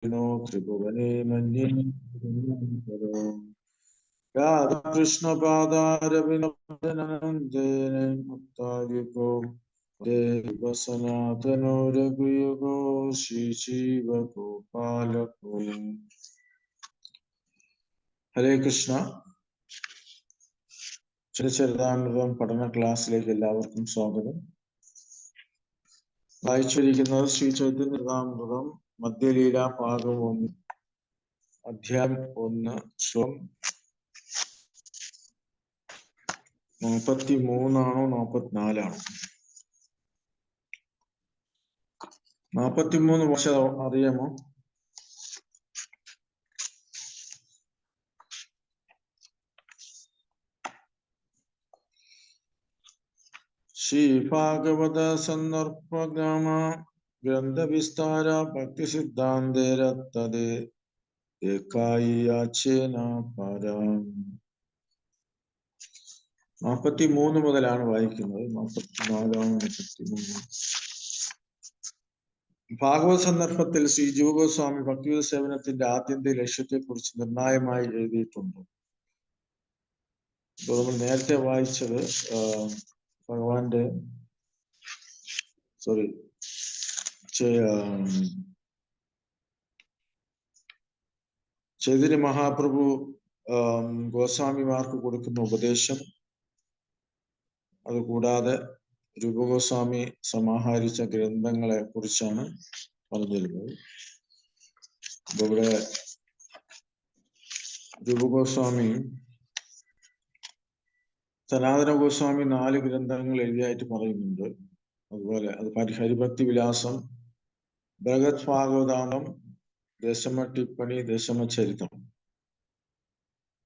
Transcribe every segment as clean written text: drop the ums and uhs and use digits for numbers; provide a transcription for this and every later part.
ത്രിഭുവനേ മന്യേ രാധാകൃഷ്ണപാദാരവിന്ദനന്ദേനോ ദേവസനാതനോ രഘുയുഗോ ശ്രീജീവഗോപാലകോ. ഹരേ കൃഷ്ണ. ശ്രീചരിതാമൃതം പഠന ക്ലാസ്സിലേക്ക് എല്ലാവർക്കും സ്വാഗതം. വായിച്ചിരിക്കുന്നത് ശ്രീ ചൈതന്യചരിതാമൃതം മധ്യലീല ഭാഗം 1, അധ്യായം 1, ശ്ലോകം 43 44 43 വർഷം അറിയാമോ? ശ്രീ ഭാഗവത സന്ദർഭഗമ ഗ്രന്ഥവിസ്താര ഭക്തി സിദ്ധാന്തേരത്തതേ ഏകായിയാചേന പരം. 43 മുതലാണ് വായിക്കുന്നത്. 44 43. ഭാഗവത സന്ദർഭത്തിൽ ശ്രീ ജീവഗോസ്വാമി ഭക്തിയുത സേവനത്തിന്റെ ആത്യന്തിക ലക്ഷ്യത്തെ കുറിച്ച് നിർണായകമായി എഴുതിയിട്ടുണ്ട്. ഇപ്പോൾ നമ്മൾ നേരത്തെ വായിച്ചത് ഭഗവാന്റെ ചൈതന്യ മഹാപ്രഭു ഗോസ്വാമിമാർക്ക് കൊടുക്കുന്ന ഉപദേശം, അതുകൂടാതെ രൂപഗോസ്വാമി സമാഹരിച്ച ഗ്രന്ഥങ്ങളെ കുറിച്ചാണ് പറഞ്ഞിരുന്നത്. ഇവിടെ രൂപഗോസ്വാമി സനാതന ഗോസ്വാമി 4 ഗ്രന്ഥങ്ങൾ എഴുതിയായിട്ട് പറയുന്നുണ്ട്. അതുപോലെ അത് ഹരിഭക്തി വിലാസം, ഭഗവത് ഭാഗവതാമം, ദശമ ടിപ്പണി, ദശമ ചരിതം.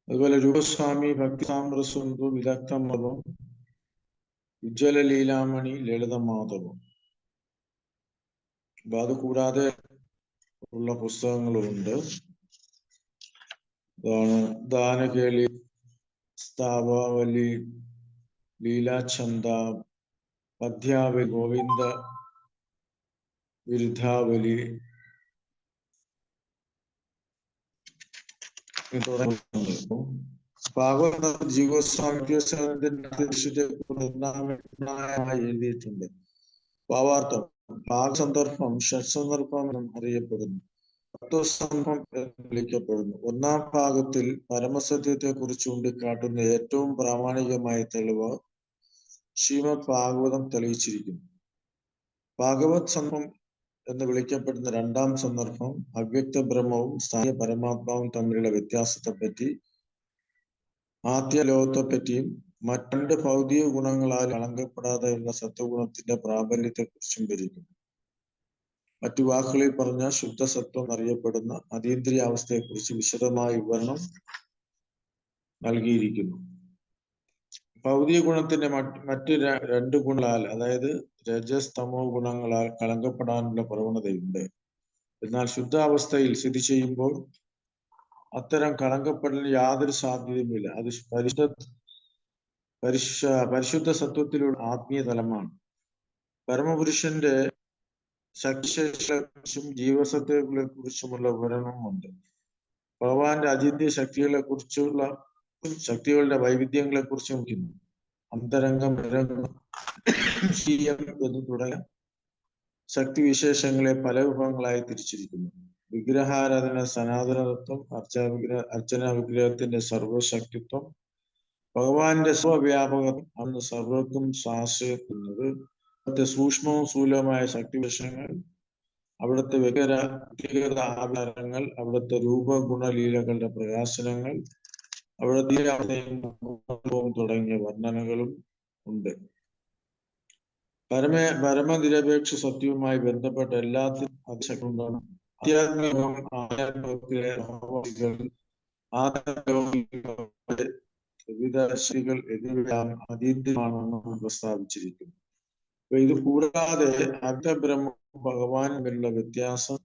അതുപോലെ രൂപസ്വാമി ഭക്തിസാമ്രസുന്ദു, വിദഗ്ധമതം, ഉജ്ജ്വല ലീലാമണി, ലളിതമാധവം. അപ്പൊ അത് കൂടാതെ ഉള്ള പുസ്തകങ്ങളുണ്ട്. ദാനകേളി, സ്ഥാവാവലി, ലീലാഛന്ദ, പദ്യാവലി, ഗോവിന്ദ വിരുദ്ധാവലി ഭാഗവത ജീവഗോസ്വാമി നിർണായകമായി എഴുതിയിട്ടുണ്ട്. ഭാവാർത്ഥം ഭാഗസന്ദർഭം ഷഡ്സന്ദർഭം എന്നും അറിയപ്പെടുന്നു. തത്വസംഭം എന്ന് വിളിക്കപ്പെടുന്നു. 1-ാം ഭാഗത്തിൽ പരമസത്യത്തെ കുറിച്ച് ചൂണ്ടിക്കാട്ടുന്ന ഏറ്റവും പ്രാമാണികമായ തെളിവ് ശ്രീമദ് ഭാഗവതം തെളിയിച്ചിരിക്കുന്നു. ഭാഗവത് സന്ദർഭം എന്ന് വിളിക്കപ്പെടുന്ന 2-ാം സന്ദർഭം അവ്യക്ത ബ്രഹ്മവും സ്ഥാനിക പരമാത്മാവും തമ്മിലുള്ള വ്യത്യാസത്തെപ്പറ്റി, ആദ്യലോകത്തെപ്പറ്റിയും മറ്റ് ഭൗതിക ഗുണങ്ങളാൽ കളങ്കപ്പെടാതെയുള്ള സത്വഗുണത്തിന്റെ പ്രാബല്യത്തെ കുറിച്ചും വിവരിക്കുന്നു. മറ്റു വാക്കുകളിൽ പറഞ്ഞ ശുദ്ധസത്വം എന്നറിയപ്പെടുന്ന അതീന്ദ്രിയ അവസ്ഥയെക്കുറിച്ച് വിശദമായ വിവരണം നൽകിയിരിക്കുന്നു. ഭൗതിക ഗുണത്തിന്റെ മറ്റ് 2 ഗുണങ്ങളാൽ, അതായത് രജസ് തമോ ഗുണങ്ങളാൽ കളങ്കപ്പെടാനുള്ള പ്രവണതയുണ്ട്. എന്നാൽ ശുദ്ധാവസ്ഥയിൽ സ്ഥിതി ചെയ്യുമ്പോൾ അത്തരം കളങ്കപ്പെടലിന് യാതൊരു സാധ്യതയുമില്ല. അത് പരിശുദ്ധ സത്വത്തിലുള്ള ആത്മീയ തലമാണ്. പരമപുരുഷന്റെ ശക്തിശേഷികളെ കുറിച്ചും ജീവസത്വങ്ങളെ കുറിച്ചുമുള്ള വിവരണമുണ്ട്. ഭഗവാന്റെ അചിന്ത്യ ശക്തികളുടെ വൈവിധ്യങ്ങളെ കുറിച്ചും അന്തരംഗം, ബഹിരംഗം, എന്ന് തുടങ്ങിയ ശക്തിവിശേഷങ്ങളെ പല വിഭാഗങ്ങളായി തിരിച്ചിരിക്കുന്നു. വിഗ്രഹാരാധന, സനാതന തത്വം, അർച്ചന വിഗ്രഹത്തിന്റെ സർവശക്തിത്വം, ഭഗവാന്റെ സ്വവ്യാപകത്വം, അന്ന് സർവർക്കും ആശ്രയിക്കുന്നത്, അവിടുത്തെ സൂക്ഷ്മവും സ്ഥൂലവുമായ ശക്തിവിശേഷങ്ങൾ, അവിടുത്തെ വ്യക്തിഗത ആചാരങ്ങൾ, അവിടുത്തെ രൂപഗുണലീലകളുടെ പ്രകാശനങ്ങൾ, അവിടുത്തെ തുടങ്ങിയ വർണ്ണനകളും ഉണ്ട്. പരമനിരപേക്ഷ സത്യവുമായി ബന്ധപ്പെട്ട എല്ലാത്തിനും അതിശക്തിയുണ്ടാണ്. ആധ്യാത്മികം, ആധ്യാത്മികത്തിലെ വിവിധ ശക്തികൾ എന്നിവയാണ് അതീന്ദ്രിയമാണെന്ന് പ്രസ്താവിച്ചിരിക്കുന്നു. അപ്പൊ ഇത് കൂടാതെ അർത്ഥബ്രഹ്മ ഭഗവാൻ തമ്മിലുള്ള വ്യത്യാസം,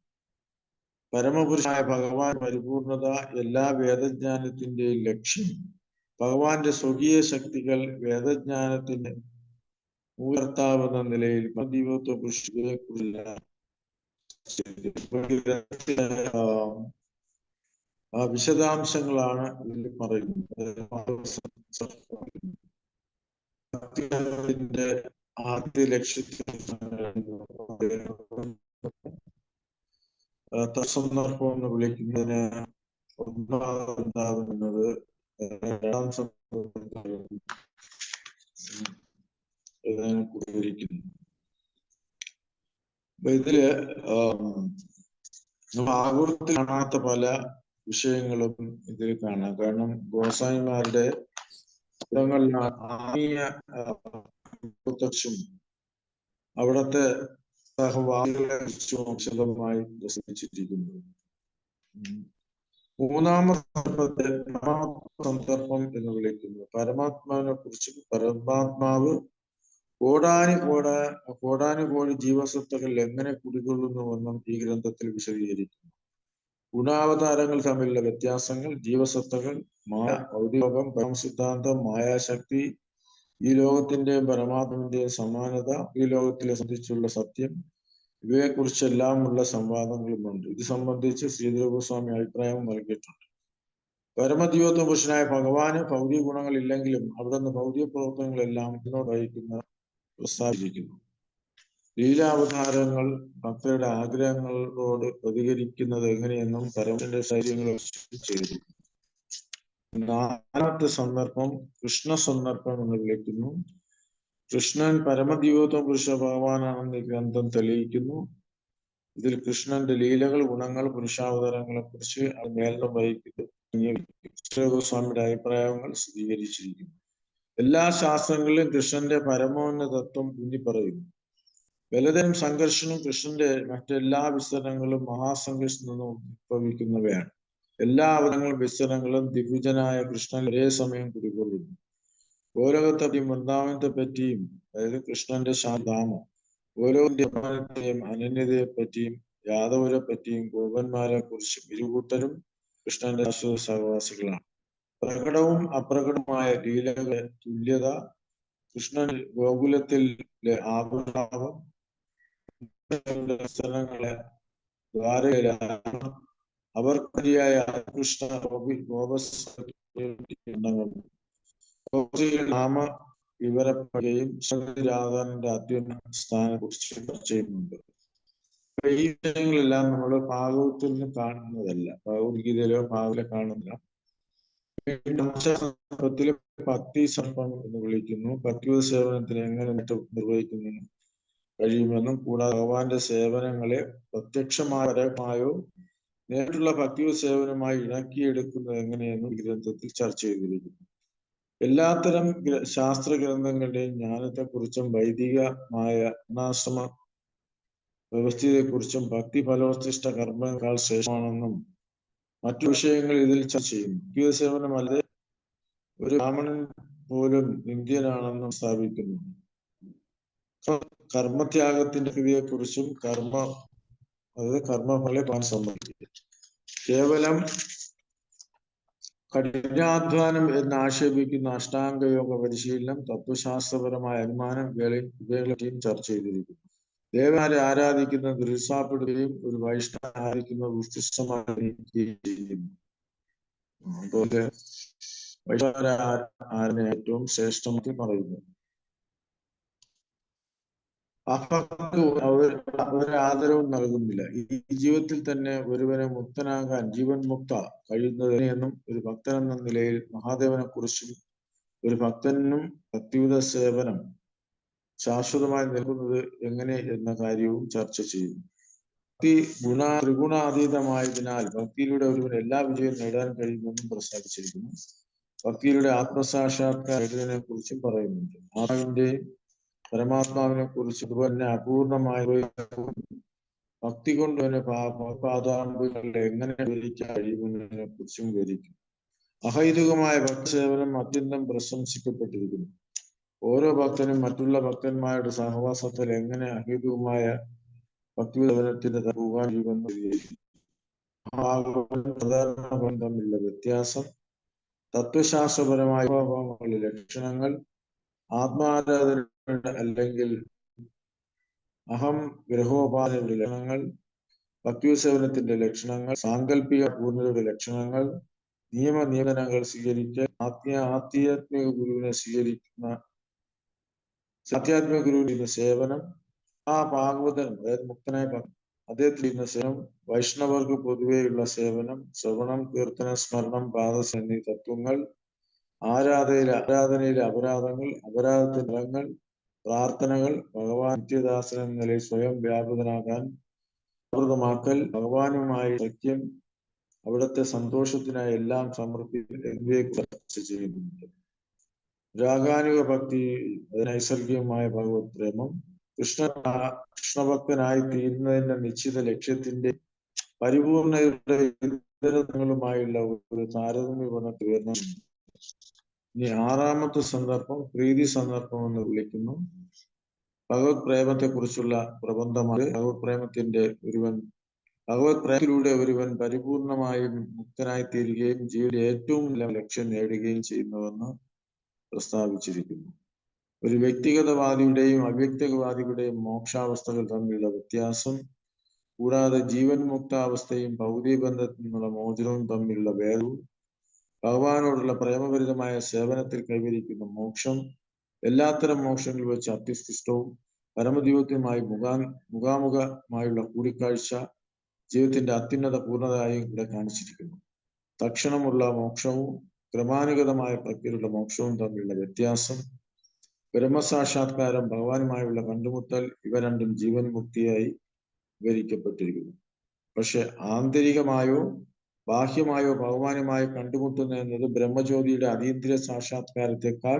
പരമപുരുഷനായ ഭഗവാൻ പരിപൂർണത, എല്ലാ വേദജ്ഞാനത്തിന്റെയും ലക്ഷ്യം, ഭഗവാന്റെ സ്വകീയ ശക്തികൾ, വേദജ്ഞാനത്തിന്റെ മൂലകർത്താവ് എന്ന നിലയിൽ ദൈവത്വ പുരുഷനെ കുറിച്ചുള്ള വിശദാംശങ്ങളാണ് ഇതിൽ പറയുന്നത്. ആദ്യ ലക്ഷ്യത്തിൽ സന്ദർഭം എന്ന് വിളിക്കുന്നതിന് ഒന്നാമത് രണ്ടാം സന്ദർഭം വിവരിക്കുന്നു. ഇതില് ആഗോളത്തിൽ കാണാത്ത പല വിഷയങ്ങളും ഇതിൽ കാണാം. കാരണം ഗോസ്വാമിമാരുടെ ആത്മീയ അവിടത്തെ സഹവാദികളെ കുറിച്ചും വിശദമായി പ്രസംഗിച്ചിരിക്കുന്നു. മൂന്നാമത്തെ സന്ദർഭം എന്ന് വിളിക്കുന്നു. പരമാത്മാവിനെ കുറിച്ചും പരമാത്മാവ് കോടാനുകോടി ജീവസത്തകൾ എങ്ങനെ കുടികൊള്ളുന്നുവെന്നും ഈ ഗ്രന്ഥത്തിൽ വിശദീകരിക്കുന്നു. ഗുണാവതാരങ്ങൾ തമ്മിലുള്ള വ്യത്യാസങ്ങൾ, ജീവസത്തകൾ, ഭൗതികം, പരമസിദ്ധാന്തം, മായാശക്തി, ഈ ലോകത്തിന്റെയും പരമാത്മാവിന്റെയും സമാനത, ഈ ലോകത്തിലെ സംബന്ധിച്ചുള്ള സത്യം, ഇവയെക്കുറിച്ചെല്ലാം ഉള്ള സംവാദങ്ങളുമുണ്ട്. ഇത് സംബന്ധിച്ച് ശ്രീധര ഗോസ്വാമി അഭിപ്രായം നൽകിയിട്ടുണ്ട്. പരമജീവത്വ പുരുഷനായ ഭഗവാന് ഭൗതിക ഗുണങ്ങൾ ഇല്ലെങ്കിലും അവിടുന്ന് ഭൗതിക പ്രവർത്തനങ്ങളെല്ലാം ഇതിനോട് വഹിക്കുന്ന പ്രസ്താവിച്ചിരിക്കുന്നു. ലീലാവതാരങ്ങൾ ഭക്തരുടെ ആഗ്രഹങ്ങളോട് പ്രതികരിക്കുന്നത് എങ്ങനെയെന്നും പരമന്റെ ശൈര്യങ്ങൾ ചെയ്തു. നാലാമത്തെ സന്ദർഭം കൃഷ്ണ സന്ദർഭം എന്ന് വിളിക്കുന്നു. കൃഷ്ണൻ പരമജീവത്വ പുരുഷ ഭഗവാനാണെന്ന് ഈ ഗ്രന്ഥം തെളിയിക്കുന്നു. ഇതിൽ കൃഷ്ണന്റെ ലീലകൾ, ഗുണങ്ങൾ, പുരുഷാവതാരങ്ങളെ കുറിച്ച് മേൽനം വഹിക്കുന്നു. ഗോസ്വാമിയുടെ അഭിപ്രായങ്ങൾ സ്ഥിരീകരിച്ചിരിക്കുന്നു. എല്ലാ ശാസ്ത്രങ്ങളിലും കൃഷ്ണന്റെ പരമോന്നത തത്വം ഊന്നി പറയുന്നു. ബലതനും സംഘർഷനും കൃഷ്ണന്റെ മറ്റെല്ലാ വിസ്തരണങ്ങളും മഹാസംഘർഷത്തിൽ നിന്നും ഉദ്ഭവിക്കുന്നവയാണ്. എല്ലാ അവതരണങ്ങളും വിസ്തരണങ്ങളും ദിഗ്വിജനായ കൃഷ്ണൻ ഒരേ സമയം കുടികൊള്ളുന്നു. ഗോലോകത്തെ പറ്റിയും വൃന്ദാവനത്തെ പറ്റിയും, അതായത് കൃഷ്ണന്റെ ശാന്താമം, ഗോലോകത്തെയും അനന്യതയെ പറ്റിയും യാദവരെ പറ്റിയും ഗോപന്മാരെ കുറിച്ചും ഇരുകൂട്ടരും കൃഷ്ണന്റെ ശാശ്വത സഹവാസികളാണ്. പ്രകടവും അപ്രകടവുമായ ലീലകളെ തുല്യത, കൃഷ്ണൻ ഗോകുലത്തിലെ ആവിർഭാവം, വിസ്തരണങ്ങളെ ദ്വാരകയിലെ അവർക്കരിയായ കൃഷ്ണ നാമ വിവരപ്പെടുകയും രാധാന്റെ അത്യുന്ന സ്ഥാനത്തെ കുറിച്ച് ചർച്ച ചെയ്യുന്നുണ്ട്. ഈ വിഷയങ്ങളെല്ലാം നമ്മൾ ഭാഗവത്തിൽ നിന്ന് കാണുന്നതല്ല, ഭഗവത്ഗീതയിലോ ഭാഗവതിലോ കാണുന്നില്ല. ഭക്തി സർപ്പം എന്ന് വിളിക്കുന്നു. ഭക്തി സേവനത്തിന് എങ്ങനെ നിർവഹിക്കുന്നു കഴിയുമെന്നും കൂടാതെ ഭഗവാന്റെ സേവനങ്ങളെ പ്രത്യക്ഷമായോ പരമായോ നേരിട്ടുള്ള ഭക്തി സേവനമായി ഇണക്കിയെടുക്കുന്നത് എങ്ങനെയെന്നും ഈ ഗ്രന്ഥത്തിൽ ചർച്ച ചെയ്തിരിക്കുന്നു. എല്ലാത്തരം ശാസ്ത്ര ഗ്രന്ഥങ്ങളുടെയും ജ്ഞാനത്തെക്കുറിച്ചും വൈദികമായ വർണ്ണാശ്രമ വ്യവസ്ഥയെക്കുറിച്ചും ഭക്തി ഫലോത്സിഷ്ട കർമ്മങ്ങളാൽ ശ്രേഷ്ഠമാണെന്നും മറ്റു വിഷയങ്ങൾ ഇതിൽ ചർച്ച ചെയ്യുന്നു. ഭക്തി സേവനമല്ലാതെ ഒരു ബ്രാഹ്മണൻ പോലും നിന്ദ്യനാണെന്നും സ്ഥാപിക്കുന്നു. കർമ്മത്യാഗത്തിന്റെ സ്ഥിതിയെക്കുറിച്ചും കർമ്മഫലെ താൻ സമ്മതിക്കും. കേവലം കഠിനാധ്വാനം എന്ന് ആക്ഷേപിക്കുന്ന അഷ്ടാംഗയോഗ പരിശീലനം, തത്വശാസ്ത്രപരമായ അനുമാനം ഇവയെയും ചർച്ച ചെയ്തിരിക്കുന്നു. ദേവന്മാരെ ആരാധിക്കുന്നത് നിരുത്സാഹപ്പെടുകയും ഒരു വൈഷ്ണവ ആരാധിക്കുന്നത് ഉത്കൃഷ്ടമായിരിക്കുകയും ചെയ്യുന്നു. അതുപോലെ വൈഷ്ണവരെ ഏറ്റവും ശ്രേഷ്ഠമായി പറയുന്നു. ഒരാദരവും നൽകുന്നില്ല. ഈ ജീവിതത്തിൽ തന്നെ ഒരുവനെ മുക്തനാകാൻ ജീവൻ മുക്ത കഴിയുന്നതെന്നും ഒരു ഭക്തൻ എന്ന നിലയിൽ മഹാദേവനെ കുറിച്ചും ഒരു ഭക്തനും ഭക്തിയുത സേവനം ശാശ്വതമായി നൽകുന്നത് എങ്ങനെ എന്ന കാര്യവും ചർച്ച ചെയ്യുന്നു. ഭക്തി ത്രിഗുണാതീതമായതിനാൽ ഭക്തിയിലൂടെ ഒരുവൻ എല്ലാ വിജയവും നേടാൻ കഴിയുമെന്നും പ്രസ്താവിച്ചിരിക്കുന്നു. ഭക്തിയിലൂടെ ആത്മസാക്ഷാത്കാരത്തിനെ കുറിച്ചും പറയുന്നുണ്ട്. ആത്മാവിന്റെയും പരമാത്മാവിനെ കുറിച്ച് അതുപോലെ അപൂർണമായ ഭക്തി കൊണ്ട് തന്നെ പാദാമ്പുകളെ എങ്ങനെ വിവരിക്കാൻ കഴിയുമെന്നതിനെ കുറിച്ചും വിവരിക്കും. അഹൈതുകമായ ഭക്തസേവനം അത്യന്തം പ്രശംസിക്കപ്പെട്ടിരിക്കുന്നു. ഓരോ ഭക്തനും മറ്റുള്ള ഭക്തന്മാരുടെ സഹവാസത്തിൽ എങ്ങനെ അഹൈതുകമായ ഭക്തി സേവനത്തിന്റെ പോകാൻ പ്രധാന തമ്മിലുള്ള വ്യത്യാസം, തത്വശാസ്ത്രപരമായ ലക്ഷണങ്ങൾ, ആത്മാരാധന അല്ലെങ്കിൽ അഹം ഗ്രഹോപാധനയുടെ ലക്ഷണങ്ങൾ, ഭക്തി സേവനത്തിന്റെ ലക്ഷണങ്ങൾ, സാങ്കല്പിക പൂർണ്ണതയുടെ ലക്ഷണങ്ങൾ, നിയമനങ്ങൾ സ്വീകരിക്കുക, ആധ്യാത്മിക ഗുരുവിനെ സ്വീകരിക്കുന്ന ആധ്യാത്മിക ഗുരുവിന്റെ സേവനം, ആ ഭാഗവതൻ അതായത് മുക്തനായ അദ്ദേഹത്തിൽ ചെയ്യുന്ന സേവനം, വൈഷ്ണവർക്ക് പൊതുവെയുള്ള സേവനം, ശ്രവണം, കീർത്തന, സ്മരണം, പാദസേന തത്വങ്ങൾ, ആരാധനയിലെ അപരാധങ്ങൾ, അപരാധത്തിന്റെ ഫലങ്ങൾ, പ്രാർത്ഥനകൾ, ഭഗവാൻ നിത്യദാസൻ എന്ന നിലയിൽ സ്വയം വ്യാപൃതനാകാൻ വ്യാപൃതമാക്കൽ, ഭഗവാനുമായി സഖ്യം, അവിടുത്തെ സന്തോഷത്തിനായി എല്ലാം സമർപ്പിക്കൽ എന്നിവയെക്കുറിച്ച് ചർച്ച ചെയ്യുന്നുണ്ട്. രാഗാനുക ഭക്തി, നൈസർഗികമായ ഭഗവത് പ്രേമം, കൃഷ്ണഭക്തനായി തീരുന്നതിന്റെ നിശ്ചിത ലക്ഷ്യത്തിന്റെ പരിപൂർണതയുടെ ഇതരങ്ങളുമായുള്ള ഒരു താരതമ്യ ഗുണത്തിൽ ഉയർന്നു. ഇനി ആറാമത്തെ സന്ദർഭം പ്രീതി സന്ദർഭം എന്ന് വിളിക്കുന്നു. ഭഗവത് പ്രേമത്തെ കുറിച്ചുള്ള പ്രബന്ധമാണ്. ഭഗവത് പ്രേമത്തിലൂടെ ഒരുവൻ പരിപൂർണമായും മുക്തനായി തീരുകയും ജീവിതത്തിലെ ഏറ്റവും നല്ല ലക്ഷ്യം നേടുകയും ചെയ്യുന്നുവെന്ന് പ്രസ്താവിച്ചിരിക്കുന്നു. ഒരു വ്യക്തിഗതവാദിയുടെയും അവ്യക്തികവാദിയുടെയും മോക്ഷാവസ്ഥകൾ തമ്മിലുള്ള വ്യത്യാസം, കൂടാതെ ജീവൻ മുക്താവസ്ഥയും ഭൗതിക ബന്ധത്തിൽ നിന്നുള്ള മോചനവും തമ്മിലുള്ള വേർവും, ഭഗവാനോടുള്ള പ്രേമഭരിതമായ സേവനത്തിൽ കൈവരിക്കുന്ന മോക്ഷം എല്ലാത്തരം മോക്ഷങ്ങളിൽ വെച്ച് അത്യുത്കൃഷ്ടവും പരമജീവിതവുമായി മുഖാമുഖമായുള്ള കൂടിക്കാഴ്ച ജീവിതത്തിന്റെ അത്യുന്നത പൂർണ്ണതയായും ഇവിടെ കാണിച്ചിരിക്കുന്നു. തക്ഷണമുള്ള മോക്ഷവും ക്രമാനുഗതമായ പ്രക്രിയയുള്ള മോക്ഷവും തമ്മിലുള്ള വ്യത്യാസം, ബ്രഹ്മസാക്ഷാത്കാരം, ഭഗവാനുമായുള്ള കണ്ടുമുട്ടൽ, ഇവ രണ്ടും ജീവൻ മുക്തിയായി വിവരിക്കപ്പെട്ടിരിക്കുന്നു. പക്ഷെ ആന്തരികമായോ ബാഹ്യമായോ ഭഗവാനുമായി കണ്ടുമുട്ടുന്നു എന്നത് ബ്രഹ്മജ്യോതിയുടെ അതീന്ദ്രിയ സാക്ഷാത്കാരത്തെക്കാൾ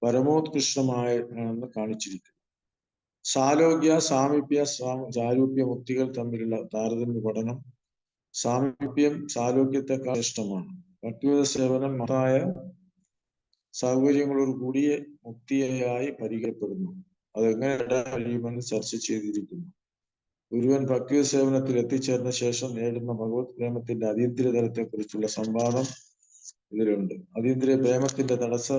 പരമോത്കൃഷ്ടമാണെന്ന് കാണിച്ചിരിക്കുന്നു. സാലോക്യ, സാമീപ്യ, സാരൂപ്യ മുക്തികൾ തമ്മിലുള്ള താരതമ്യ പഠനം, സാമീപ്യം സാലോക്യത്തെക്കാൾ ഇഷ്ടമാണ്. ഭക്തിയുത സേവനം മഹത്തായ സൗകര്യങ്ങളോട് കൂടിയ മുക്തിയായി പരിഗണിക്കപ്പെടുന്നു. അതെങ്ങനെ കഴിയുമെന്ന് ചർച്ച ചെയ്തിരിക്കുന്നു. ഒരുവൻ ഭക്തി സേവനത്തിൽ എത്തിച്ചേർന്ന ശേഷം നേടുന്ന ഭഗവത് പ്രേമത്തിന്റെ അതീന്ദ്രിയ തലത്തെ കുറിച്ചുള്ള സംവാദം ഇതിലുണ്ട്. അതീന്ദ്രിയ പ്രേമത്തിന്റെ തടസ്സ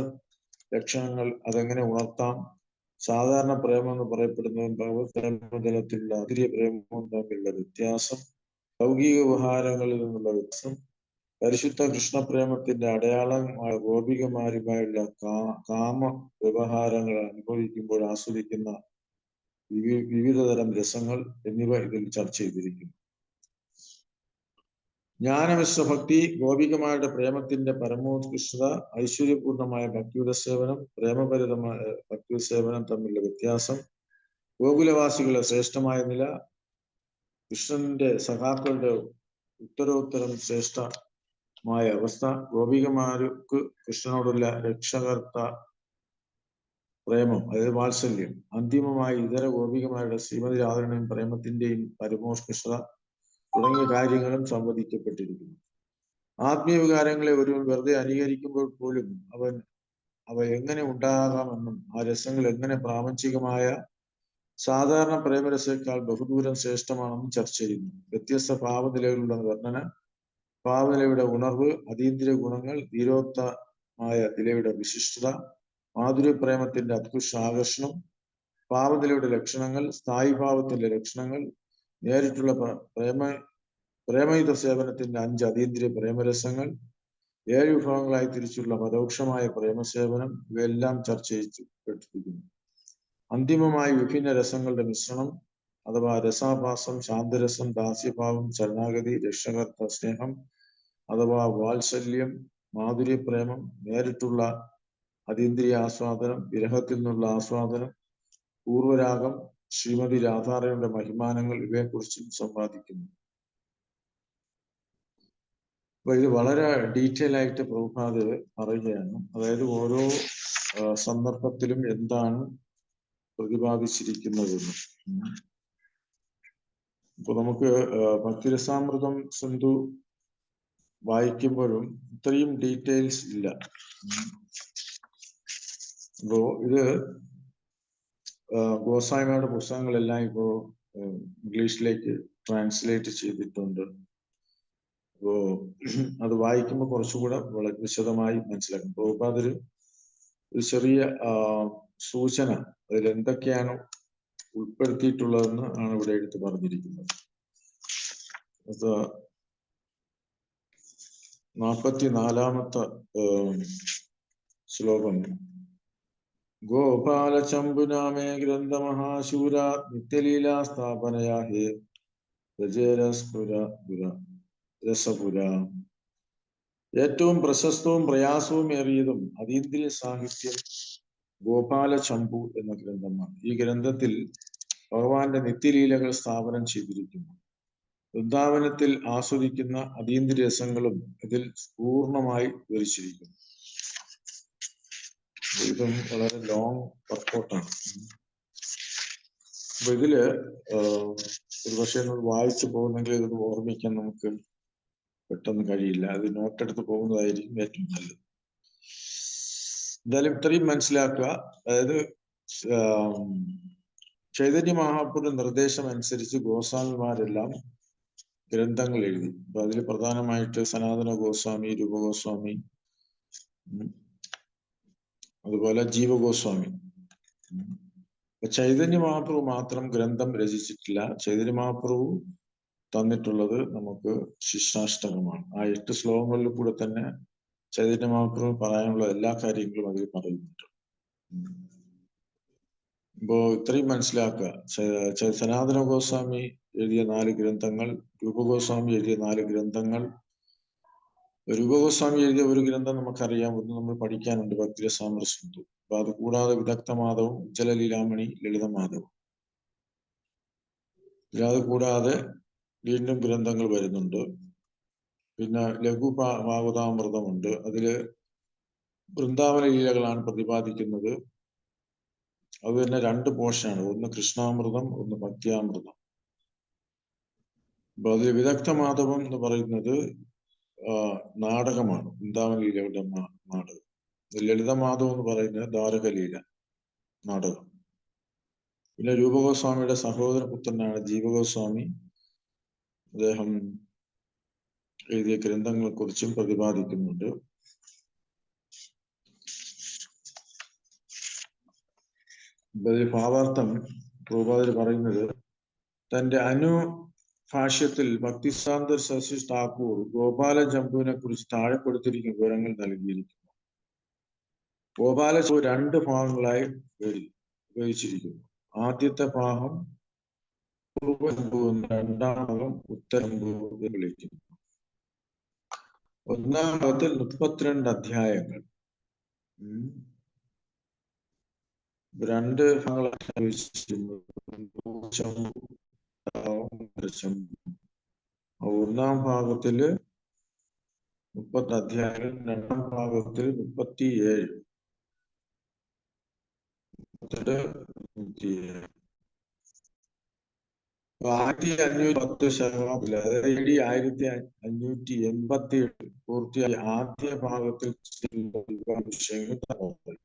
ലക്ഷണങ്ങൾ, അതെങ്ങനെ ഉണർത്താം, സാധാരണ പ്രേമം എന്ന് പറയപ്പെടുന്നതും ഭഗവത് പ്രേമതലത്തിലുള്ള അതീന്ദ്രിയ പ്രേമവും തമ്മിലുള്ള വ്യത്യാസം, ലൗകിക വ്യവഹാരങ്ങളിൽ നിന്നുള്ള വ്യത്യാസം, പരിശുദ്ധ കൃഷ്ണപ്രേമത്തിന്റെ അടയാളമായ ഗോപികമാരുമായുള്ള കാമ വ്യവഹാരങ്ങൾ അനുഭവിക്കുമ്പോൾ ആസ്വദിക്കുന്ന വിവിധതരം രസങ്ങൾ എന്നിവ ഇതിൽ ചർച്ച ചെയ്തിരിക്കുന്നു. ജ്ഞാനമിശ്ര ഭക്തി, ഗോപികമാരുടെ പ്രേമത്തിന്റെ പരമോത്കൃഷ്ടത, ഐശ്വര്യപൂർണമായ ഭക്തിയുടെ സേവനം, പ്രേമഭരിതമായ ഭക്തി സേവനം തമ്മിലുള്ള വ്യത്യാസം, ഗോകുലവാസികളുടെ ശ്രേഷ്ഠമായ നില, കൃഷ്ണന്റെ സഖാക്കളുടെ ഉത്തരോത്തരം ശ്രേഷ്ഠമായ അവസ്ഥ, ഗോപികമാർക്ക് കൃഷ്ണനോടുള്ള രക്ഷകർത്ത പ്രേമം അതായത് വാത്സല്യം, അന്തിമമായി ഇതര ഗോപികമാരുടെ ശ്രീമതി രാധയുടെയും പ്രേമത്തിന്റെയും പരമോത്കൃഷ്ടത തുടങ്ങിയ കാര്യങ്ങളും സംവദിക്കപ്പെട്ടിരിക്കുന്നു. ആത്മീയ വികാരങ്ങളെ ഒരുവൻ വെറുതെ അനുകരിക്കുമ്പോൾ പോലും അവ എങ്ങനെ ഉണ്ടാകാമെന്നും ആ രസങ്ങൾ എങ്ങനെ പ്രാപഞ്ചികമായ സാധാരണ പ്രേമരസേക്കാൾ ബഹുദൂരം ശ്രേഷ്ഠമാണെന്നും ചർച്ച ചെയ്യുന്നു. വ്യത്യസ്ത ഭാവനിലകളുള്ള വർണ്ണന, ഭാവനിലയുടെ ഉണർവ്, അതീന്ദ്രിയ ഗുണങ്ങൾ, ധീരോക്തമായ നിലയുടെ വിശിഷ്ടത, മാധുര്യപ്രേമത്തിന്റെ അത്യുഷ്ണ ആകർഷണം, ഭാവനിലയുടെ ലക്ഷണങ്ങൾ, സ്ഥായിഭാവത്തിന്റെ ലക്ഷണങ്ങൾ, നേരിട്ടുള്ള പ്രേമയുത സേവനത്തിന്റെ 5 അതീന്ദ്രിയ പ്രേമരസങ്ങൾ, 7 വിഭാഗങ്ങളായി തിരിച്ചുള്ള പരോക്ഷമായ പ്രേമസേവനം, ഇവയെല്ലാം ചർച്ച ചെയ്യപ്പെട്ടിരിക്കുന്നു. അന്തിമമായി വിഭിന്ന രസങ്ങളുടെ മിശ്രണം അഥവാ രസാഭാസം, ശാന്തരസം, ദാസ്യഭാവം, ശരണാഗതി, രക്ഷകർത്ത സ്നേഹം അഥവാ വാത്സല്യം, മാധുര്യപ്രേമം, നേരിട്ടുള്ള അതീന്ദ്രിയ ആസ്വാദനം, വിരഹത്തിൽ നിന്നുള്ള ആസ്വാദനം, പൂർവരാഗം, ശ്രീമതി രാധാറാണിയുടെ മഹിമാനങ്ങൾ, ഇവയെക്കുറിച്ചും സംവാദിക്കുന്നു. അപ്പൊ ഇത് വളരെ ഡീറ്റെയിൽ ആയിട്ട് പ്രഭുപാദ് പറയുകയാണ്. അതായത് ഓരോ സന്ദർഭത്തിലും എന്താണ് പ്രതിപാദിച്ചിരിക്കുന്നതെന്ന്. ഇപ്പൊ നമുക്ക് ഭക്തിരസാമൃതം സിന്ധു വായിക്കുമ്പോഴും ഇത്രയും ഡീറ്റെയിൽസ് ഇല്ല. അപ്പോ ഇത് ഗോസ്വാമിയുടെ പുസ്തകങ്ങളെല്ലാം ഇപ്പോ ഇംഗ്ലീഷിലേക്ക് ട്രാൻസ്ലേറ്റ് ചെയ്തിട്ടുണ്ട്. അപ്പോ അത് വായിക്കുമ്പോൾ കുറച്ചുകൂടെ വളരെ വിശദമായി മനസ്സിലാക്കും. പ്രഭുപാദ് ഒരു ചെറിയ സൂചന അതിൽ എന്തൊക്കെയാണ് ഉൾപ്പെടുത്തിയിട്ടുള്ളതെന്ന് ആണ് ഇവിടെ എടുത്ത് പറഞ്ഞിരിക്കുന്നത്. അത് 44-ാമത്തെ ശ്ലോകം. ഗോപാലചമ്പുനാമേ ഗ്രന്ഥമഹാശൂര നിത്യലീലാ സ്ഥാപനയാ ഹേ രസപുര. ഏറ്റവും പ്രശസ്തവും പ്രയാസവും ഏറിയതും അതീന്ദ്രിയ സാഹിത്യം ഗോപാലചമ്പു എന്ന ഗ്രന്ഥമാണ്. ഈ ഗ്രന്ഥത്തിൽ ഭഗവാന്റെ നിത്യലീലകൾ സ്ഥാപനം ചെയ്തിരിക്കുന്നു. വൃന്ദാവനത്തിൽ ആസ്വദിക്കുന്ന അതീന്ദ്രിയ രസങ്ങളും ഇതിൽ പൂർണ്ണമായി വിവരിച്ചിരിക്കുന്നു. ഇതും വളരെ ലോങ് വർക്കൗട്ടാണ്. അപ്പൊ ഇതില് ഒരു പക്ഷേ വായിച്ചു പോകുന്നെങ്കിൽ ഇത് ഓർമ്മിക്കാൻ നമുക്ക് പെട്ടെന്ന് കഴിയില്ല. അത് നോട്ടെടുത്ത് പോകുന്നതായിരിക്കും ഏറ്റവും നല്ലത്. എന്തായാലും ഇത്രയും മനസ്സിലാക്കുക. അതായത് ചൈതന്യ മഹാപ്രഭുവിന്റെ നിർദ്ദേശം അനുസരിച്ച് ഗോസ്വാമിമാരെല്ലാം ഗ്രന്ഥങ്ങൾ എഴുതി. അപ്പൊ അതിൽ പ്രധാനമായിട്ട് സനാതന ഗോസ്വാമി, രൂപഗോസ്വാമി, അതുപോലെ ജീവഗോസ്വാമി. ചൈതന്യ മഹാപ്രഭു മാത്രം ഗ്രന്ഥം രചിച്ചിട്ടില്ല. ചൈതന്യ മഹാപ്രഭു തന്നിട്ടുള്ളത് നമുക്ക് ശിഷ്ടാഷ്ടകമാണ്. ആ 8 ശ്ലോകങ്ങളിൽ കൂടെ തന്നെ ചൈതന്യ മഹാപ്രഭു പറയാനുള്ള എല്ലാ കാര്യങ്ങളും അതിൽ പറയുന്നുണ്ട്. ഇപ്പോ ഇത്രയും മനസ്സിലാക്കുക. സനാതന ഗോസ്വാമി എഴുതിയ 4 ഗ്രന്ഥങ്ങൾ, രൂപഗോസ്വാമി എഴുതിയ 4 ഗ്രന്ഥങ്ങൾ. രൂപഗോസ്വാമി എഴുതിയ ഒരു ഗ്രന്ഥം നമുക്കറിയാം, ഒന്ന് നമ്മൾ പഠിക്കാനുണ്ട്, ഭക്തിരസാമൃത സിന്ധു. അപ്പൊ അത് കൂടാതെ വിദഗ്ധമാധവും, ഉജ്ജലലീലാമണി, ലളിതമാധവും. അത് കൂടാതെ വീണ്ടും ഗ്രന്ഥങ്ങൾ വരുന്നുണ്ട്. പിന്നെ ലഘു ഭാഗവതാമൃതമുണ്ട്. അതില് വൃന്ദാവന ലീലകളാണ് പ്രതിപാദിക്കുന്നത്. അത് തന്നെ 2 പോർഷനാണ്, ഒന്ന് കൃഷ്ണാമൃതം, ഒന്ന് ഭക്തിയാമൃതം. അപ്പൊ അതിൽ വിദഗ്ധമാധവം എന്ന് പറയുന്നത് നാടകമാണ്, വൃന്ദാവന ലീലകളുടെ നാടകം. ലളിതമാധവം എന്ന് പറയുന്നത് ദ്വാരകലീല നാടകം. പിന്നെ രൂപഗോസ്വാമിയുടെ സഹോദരപുത്രനാണ് ജീവഗോസ്വാമി. അദ്ദേഹം എഴുതിയ ഗ്രന്ഥങ്ങളെ കുറിച്ചും പ്രതിപാദിക്കുന്നുണ്ട്. ഭാവാർത്ഥം പ്രഭുപാദർ പറയുന്നത്, തന്റെ ഭാഷ്യത്തിൽ ഭക്തിസാന്ദർ ശശി ഠാക്കൂർ ഗോപാല ജംബുവിനെ കുറിച്ച് താഴെ കൊടുത്തിരിക്കുന്ന വിവരങ്ങൾ നൽകിയിരിക്കുന്നു. ഗോപാല 2 ഭാഗങ്ങളായി വിഭജിച്ചിരിക്കുന്നു. ആദ്യത്തെ ഭാഗം പൂർവ്വജംബു, 2ാം ഭാഗം ഉത്തരംബു എന്ന് വിളിക്കുന്നു. 1ാം ഭാഗത്തിൽ 32 അധ്യായങ്ങൾ 2 ഭാഗങ്ങളായി വിഭജിച്ചിരിക്കുന്നു. 1ാം ഭാഗത്തില് 30 അധ്യായങ്ങൾ, 2ാം ഭാഗത്തിൽ 37. AD 510 ശതമാനത്തിൽ, അതായത് AD 1587 പൂർത്തിയായ ആദ്യ ഭാഗത്തിൽ വിഷയങ്ങൾ.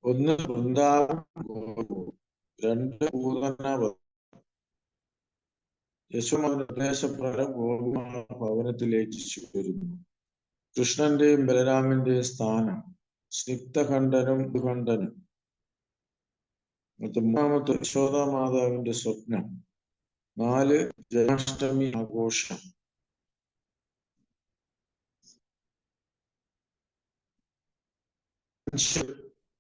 1 വൃന്ദാവൻ, 2 പൂതനാവധം. യശോമോഹൻ നിർദ്ദേശപ്രകാരം ഗോപിമാർ ഭവനത്തിലേക്ക് വരുന്നു. കൃഷ്ണന്റെയും ബലരാമന്റെയും സ്ഥാനം, സ്നിഗ്ധഖണ്ഡനും ഖണ്ഡനും. 3ാമത്തെ യശോദാമാതാവിന്റെ സ്വപ്നം. 4 ജന്മാഷ്ടമി ആഘോഷം. 5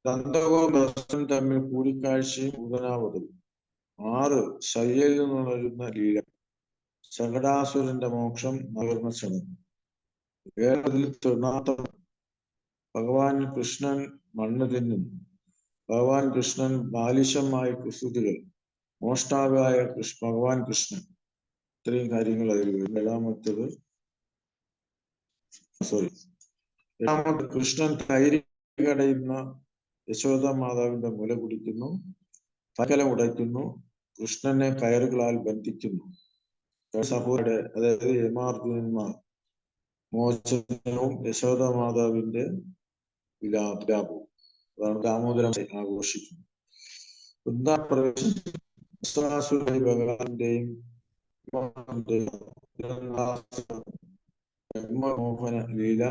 നന്ദഗോപുരം തമ്മിൽ കൂടിക്കാഴ്ചയും പൂതനാവധവും. 6 ശയ്യയിൽ നിന്നുണരുന്ന ലീല, ശകടാസുരന്റെ മോക്ഷം, നഗർന്ന ചടങ്ങ്. 7 തൃണാത്തം, ഭഗവാൻ കൃഷ്ണൻ മണ്ണ് തിന്നുന്നു. ഭഗവാൻ കൃഷ്ണൻ ബാലിശമായ കുസൃതികൾ, മോഷ്ടാവായ ഭഗവാൻ കൃഷ്ണൻ. ഇത്രയും കാര്യങ്ങൾ അതിൽ വരും. 7ാമത്തെ കൃഷ്ണൻ തൈര് കടയുന്ന യശോദ മാതാവിന്റെ മുല കുടിക്കുന്നു, സകലം ഉടയ്ക്കുന്നു, കൃഷ്ണനെ കയറുകളാൽ ബന്ധിക്കുന്നു. സഹോദരന്റെ, അതായത് യമാർജുനന്മാർ മോചനവും യശോദ മാതാവിന്റെ വിലാപവും. അതാണ് ദാമോദരം ആഘോഷിക്കുന്നത്. ഭഗവാന്റെയും മോഹന ലീല,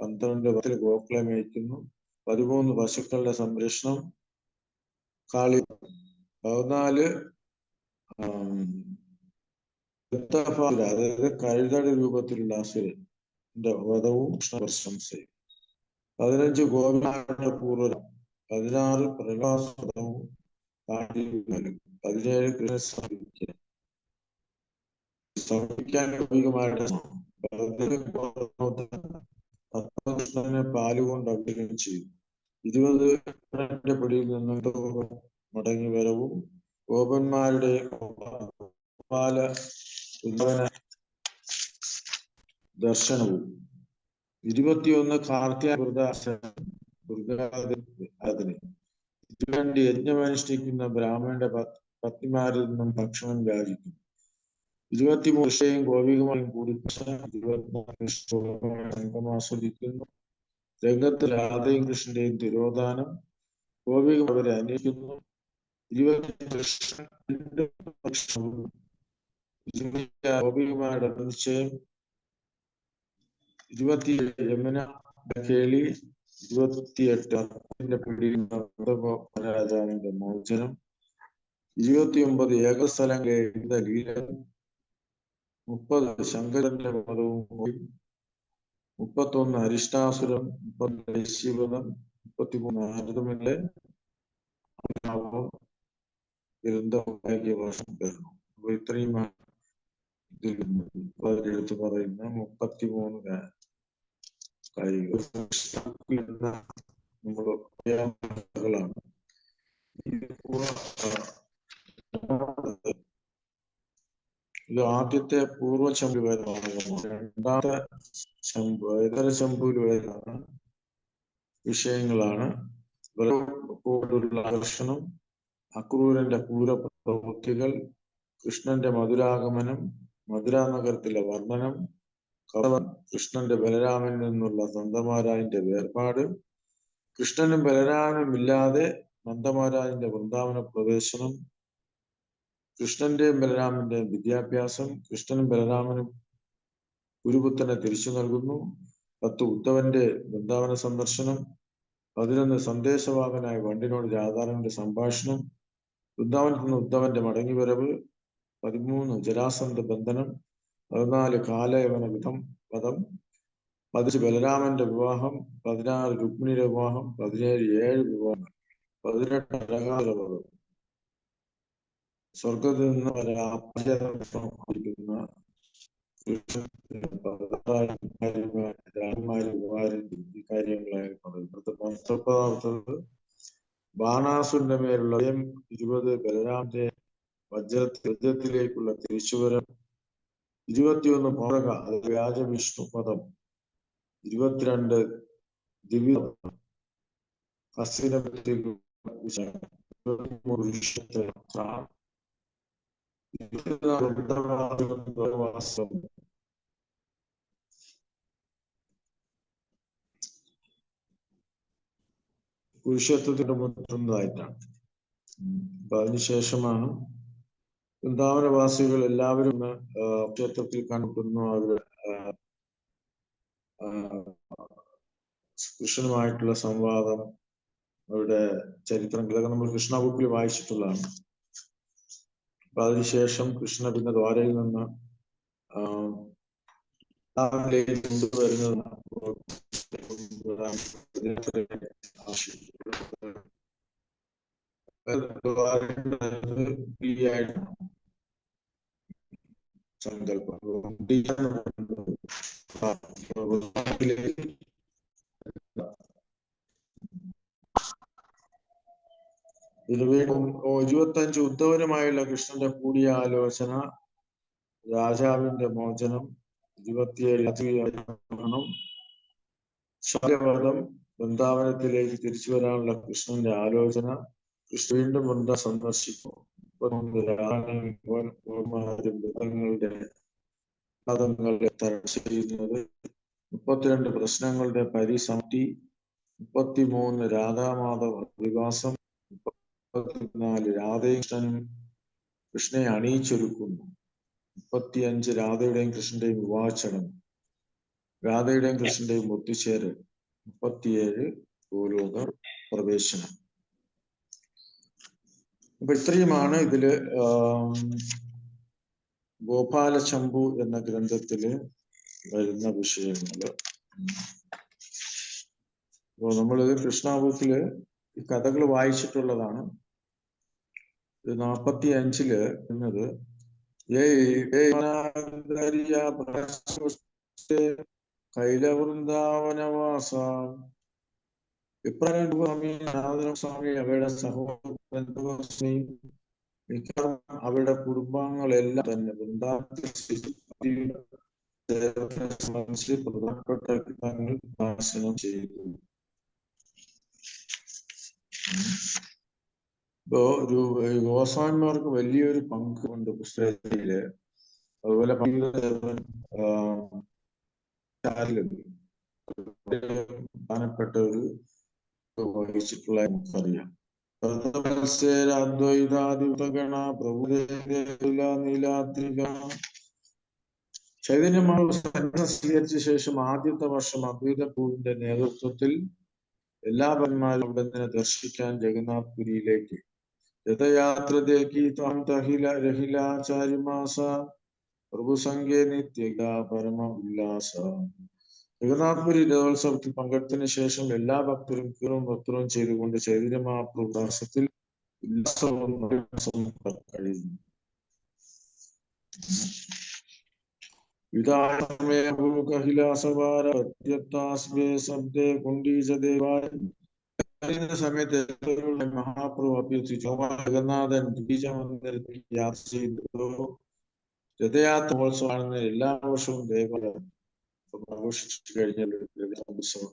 12 ഗോക്കളെ മേയ്ക്കുന്നു, 13 പശുക്കളുടെ സംരക്ഷണം, കാളി, 14 അതായത് കഴുതയുടെ രൂപത്തിലുള്ള അസുരന്റെ വധവും പ്രശംസയും. 15 ഗോപിമാരുടെ പൂർവ്വം, 16 പ്രകാശവും 17 കൃഷ്ണ സമർപ്പിക്കാൻ ഗോപികമാരുടെ കൃഷ്ണനെ പാലുകൊണ്ട് അഭിഷേകം ചെയ്തു. 20 പിടിയിൽ നിന്നും മടങ്ങി വരവും ഗോപന്മാരുടെ ദർശനവും. 21 കാർത്തിക ദുർഗാദിന് ഇതിനുവേണ്ടി യജ്ഞമനുഷ്ഠിക്കുന്ന ബ്രാഹ്മണന്റെ പത്നിമാരിൽ നിന്നും ഭക്ഷണം യാചിക്കും. 23 കൃഷ്ണയും ഗോപികമായും കൂടി സംഘം ആസ്വദിക്കുന്നു. രംഗത്ത് രാധയും കൃഷ്ണന്റെയും തിരോധാനം, ഗോപിക അവരെ അന്വേഷിക്കുന്നു. 20 ഗോപികമാരുടെ നിശ്ചയം, 27 യമുന കേളി, 28 പിടിയിൽ രാജാവിന്റെ മോചനം, 29 ഏകസ്ഥലങ്ങളിലെ ലീല, 30 ശങ്കരന്റെ വധവും, 31 അരിഷ്ടാസുരം, 30 ശിവദം, 33 ആനന്ദമില്ലേ വർഷം വരുന്നു. അപ്പൊ ഇത്രയും എടുത്ത് പറയുന്ന 33 നമ്മളാണ്. ഇത് ആദ്യത്തെ പൂർവ്വ ശംഭു വേദമാണ്. രണ്ടാമത്തെ ഇതര ശംഭുവിൽ വരുന്ന വിഷയങ്ങളാണ് ആകർഷണം, അക്രൂരന്റെ ക്രൂരപ്രവൃത്തികൾ, കൃഷ്ണന്റെ മധുരാഗമനം, മധുരാ നഗരത്തിലെ വർണ്ണനം, കൃഷ്ണന്റെ ബലരാമനിൽ നിന്നുള്ള നന്ദമഹാരാജന്റെ വേർപാട്, കൃഷ്ണനും ബലരാമനും ഇല്ലാതെ നന്ദമഹാരാജന്റെ വൃന്ദാവന പ്രവേശനം, കൃഷ്ണന്റെയും ബലരാമന്റെയും വിദ്യാഭ്യാസം, കൃഷ്ണനും ബലരാമനും ഗുരുപുത്രനെ തിരിച്ചു നൽകുന്നു, 10 ഉദ്ധവന്റെ വൃന്ദാവന സന്ദർശനം, 11 സന്ദേശവാഹനായ വണ്ടിനോട് രാധാരന്റെ സംഭാഷണം, വൃന്ദാവനത്തിൽ നിന്ന് ഉദ്ധവന്റെ മടങ്ങിവരവ്, 13 ജരാസന്ധ ബന്ധനം, 14 കാലയവന വധം, 15 ബലരാമന്റെ വിവാഹം, 16 രുക്മിണിയുടെ വിവാഹം, 17 7 വിവാഹങ്ങൾ, 18 അരകാലവധം, സ്വർഗത്തിൽ നിന്ന് ഈ കാര്യങ്ങളായി പറയുന്നത്. ബാണാസുരന്റെ മേലുള്ള 20 ബലരാമന്റെ വജ്രത്തിലേക്കുള്ള തിരിച്ചുവരം, 21 മോദക വ്യാജ വിഷ്ണു പദം, 22 ദിവ്യ കുരുക്ഷേത്രത്തിന്റെ മുന്നതായിട്ടാണ്. അപ്പൊ അതിനുശേഷമാണ് വൃന്ദാവനവാസികൾ എല്ലാവരും ക്ഷേത്രത്തിൽ കണ്ടുപിടുന്നു. അവര് കൃഷ്ണനുമായിട്ടുള്ള സംവാദം, അവരുടെ ചരിത്രങ്ങളൊക്കെ നമ്മൾ കൃഷ്ണ ബുക്കിൽ വായിച്ചിട്ടുള്ളതാണ്. അപ്പൊ അതിനുശേഷം കൃഷ്ണ പിന്നെ ദ്വാരയിൽ നിന്ന് കൊണ്ടുവരുന്നത് സങ്കല്പം. ഇതിൽ വീണ്ടും 25 ഉദ്ധവനുമായുള്ള കൃഷ്ണന്റെ കൂടിയാലോചന, രാജാവിന്റെ മോചനം, 27 ശൗര്യവധം, വൃന്ദാവനത്തിലേക്ക് തിരിച്ചു വരാനുള്ള കൃഷ്ണന്റെ ആലോചന, കൃഷ്ണ വീണ്ടും വൃന്ദ സന്ദർശിക്കും, മൃഗങ്ങളുടെ പദങ്ങളെ ചെയ്യുന്നത്, 32 പ്രശ്നങ്ങളുടെ പരിസമാപ്തി, 33 രാധാമാധവ വികാസം, 34 രാധയും കൃഷ്ണനും കൃഷ്ണനെ അണിയിച്ചൊരുക്കുന്നു, 35 രാധയുടെയും കൃഷ്ണന്റെയും വിവാഹ ചടങ്ങ്, രാധയുടെയും കൃഷ്ണന്റെയും ഒത്തുചേരൽ, 37 ഭൂലോക പ്രവേശനം. അപ്പൊ ഇത്രയുമാണ് ഇതില് ഗോപാലചമ്പു എന്ന ഗ്രന്ഥത്തില് വരുന്ന വിഷയങ്ങള്. അപ്പോ നമ്മള് കൃഷ്ണാബുക്കില് ഈ കഥകൾ വായിച്ചിട്ടുള്ളതാണ്. 45 എന്നത് കൈലവൃന്ദാവനവാസ സ്വാമി സ്വാമി അവരുടെ സഹോദരൻ അവരുടെ കുടുംബാംഗങ്ങളെല്ലാം തന്നെ പ്രധാനപ്പെട്ട ഘട്ടങ്ങൾ ദർശനം ചെയ്തു. ഇപ്പോ ഗോസ്വാമിമാർക്ക് വലിയൊരു പങ്കുണ്ട് പുസ്തകത്തില്. അതുപോലെ പ്രധാനപ്പെട്ട ഒരു വഹിച്ചിട്ടുള്ള നമുക്കറിയാം. അദ്വൈതാദിഗണ നീലാത്രിക ചൈതന്യമാവ് സ്വീകരിച്ച ശേഷം ആദ്യത്തെ വർഷം അദ്വൈത പ്രഭുവിന്റെ നേതൃത്വത്തിൽ എല്ലാ ഭക്തന്മാരും അവിടെ ദർശിക്കാൻ ജഗന്നാഥ്പുരിയിലേക്ക് രഥയാത്രതേക്ക് രഹിലാചാര്യമാസ പ്രഭുസംഖ്യ നിത്യ പരമ ഉല്ലാസ. ജഗന്നാഥ്പുരി രഥോത്സവത്തിൽ പങ്കെടുത്തതിനു ശേഷം എല്ലാ ഭക്തരും കീറും ഭക്തരും ചെയ്തുകൊണ്ട് ചൈതന്യ മഹാപ്രഭു ദാസത്തിൽ ഉല്ലാസവും കഴിയുന്നു. സമയത്ത് മഹാപ്രഭു അഭ്യർത്ഥിച്ചു, ജഗന്നാഥൻ ബീജമന്ദിരത്തിൽ യാത്ര ചെയ്തു. രഥയാത്ര മഹോത്സവമാണെന്ന് എല്ലാ വർഷവും ദേവാലയം ആഘോഷിച്ചു കഴിഞ്ഞാൽ ഉത്സവം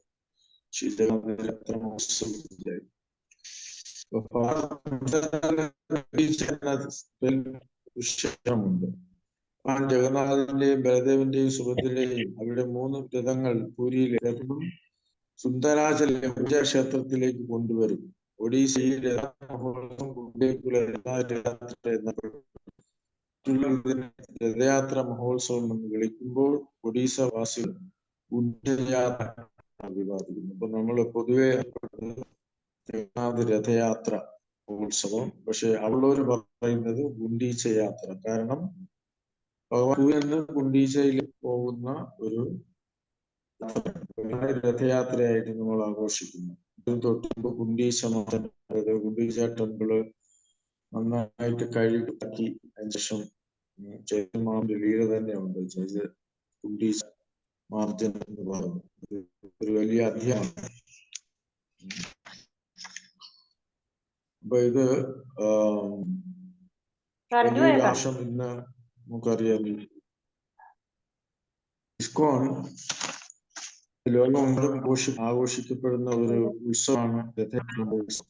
ഉണ്ട്. ജഗന്നാഥന്റെയും ബലദേവന്റെയും സുഭദ്രയുടെയും അവരുടെ 3 രഥങ്ങൾ പൂരിയിലെ രഥം സുന്ദരാചല ക്ഷേത്രത്തിലേക്ക് കൊണ്ടുവരും. ഒഡീസയിൽ രഥയാത്ര മഹോത്സവം എന്ന് വിളിക്കുമ്പോൾ ഒഡീസ വാസികൾ അഭിവാദിക്കുന്നു. അപ്പൊ നമ്മൾ പൊതുവെ ജഗന്നാഥ രഥയാത്ര മഹോത്സവം, പക്ഷെ അവളോര് പറയുന്നത് ഗുണ്ടീച്ച യാത്ര. കാരണം ഭഗവാൻ ഗുണ്ടീച്ചയിൽ പോകുന്ന ഒരു രഥയാത്രയായിട്ട് നമ്മൾ ആഘോഷിക്കുന്നു. തൊട്ടുമ്പോ ഗുണ്ടീച്ച ഗുണ്ടീച്ച ടെമ്പിള് നന്നായിട്ട് കഴുകി അതിനുശേഷം ചൈതന്യമാവിന്റെ ലീല തന്നെ ഉണ്ട്. ഗുണ്ടീച്ച മാർജൻ എന്ന് പറയുന്നത് ഒരു വലിയ അധ്യായമാണ്. അപ്പൊ ഇത് വലിയൊരു ആശം ഇന്ന് നമുക്കറിയാം. ഇസ്കോൺ ലോകമെങ്ങും ആഘോഷിക്കപ്പെടുന്ന ഒരു ഉത്സവമാണ് രഥയാത്ര ഉത്സവം.